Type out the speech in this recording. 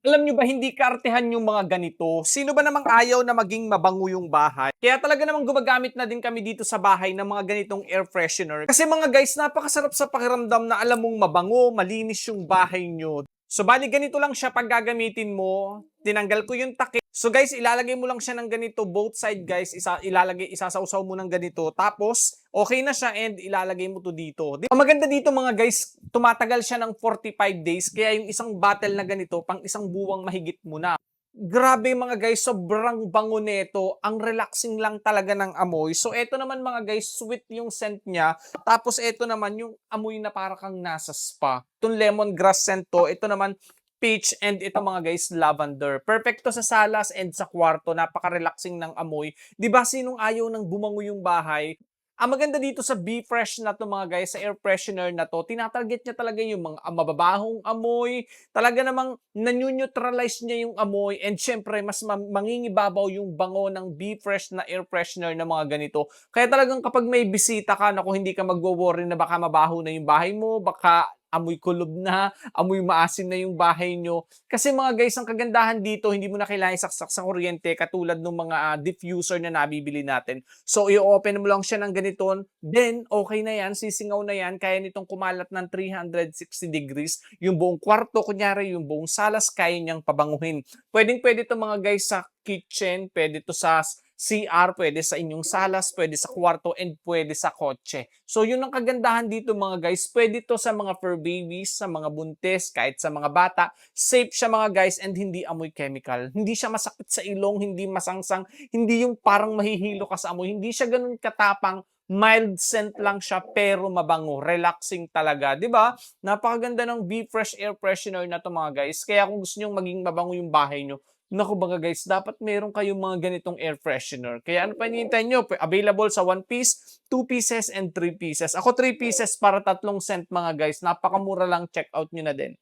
Alam nyo ba, hindi kaartehan yung mga ganito. Sino ba namang ayaw na maging mabango yung bahay? Kaya talaga namang gumagamit na din kami dito sa bahay ng mga ganitong air freshener. Kasi mga guys, napakasarap sa pakiramdam na alam mong mabango, malinis yung bahay nyo. So bali ganito lang siya pag gagamitin mo. Tinanggal ko yung takip. So guys, ilalagay mo lang siya ng ganito, both side guys, isasausaw mo ng ganito. Tapos, okay na siya and ilalagay mo to dito. Ang maganda dito mga guys, tumatagal siya ng 45 days. Kaya yung isang bottle na ganito, pang isang buwang mahigit mo na. Grabe mga guys, sobrang bango nito. Ang relaxing lang talaga ng amoy. So eto naman mga guys, sweet yung scent niya. Tapos eto naman yung amoy na para kang nasa spa. Itong lemongrass scent to, ito naman peach and ito mga guys, lavender. Perfect to sa salas and sa kwarto. Napaka-relaxing ng amoy. 'Di ba sinong ayaw ng bumango yung bahay? Ang maganda dito sa Be Fresh na to mga guys, sa air freshener na to, tinatarget niya talaga yung mga mababahong amoy, talaga namang nanu-neutralize niya yung amoy and syempre mas mangingibabaw yung bango ng Be Fresh na air freshener na mga ganito. Kaya talagang kapag may bisita ka, naku, hindi ka magwo-worry na baka mabaho na yung bahay mo, baka amoy kulob na, amoy maasim na yung bahay nyo. Kasi mga guys, ang kagandahan dito, hindi mo na kailangan saksak sa kuryente katulad ng mga diffuser na nabibili natin. So, i-open mo lang siya ng ganito, then okay na yan, sisingaw na yan, kaya nitong kumalat ng 360 degrees. Yung buong kwarto, kunyari yung buong salas, kaya niyang pabanguhin. Pwedeng-pwede to mga guys sa kitchen, pwede to sa CR, pwede sa inyong salas, pwede sa kwarto, and pwede sa kotse. So, yun ang kagandahan dito mga guys. Pwede to sa mga fur babies, sa mga buntis, kahit sa mga bata. Safe siya mga guys and hindi amoy chemical. Hindi siya masakit sa ilong, hindi masangsang, hindi yung parang mahihilo ka sa amoy. Hindi siya ganun katapang, mild scent lang siya pero mabango, relaxing talaga, 'di ba? Napakaganda ng Be Fresh air freshener na to mga guys. Kaya kung gusto niyo maging mabango yung bahay niyo, naku baga guys, dapat meron kayong mga ganitong air freshener. Kaya ano pa hinihintay nyo? Available sa 1 piece, 2 pieces, and 3 pieces. Ako 3 pieces para 3 scent mga guys. Napakamura lang, check out nyo na din.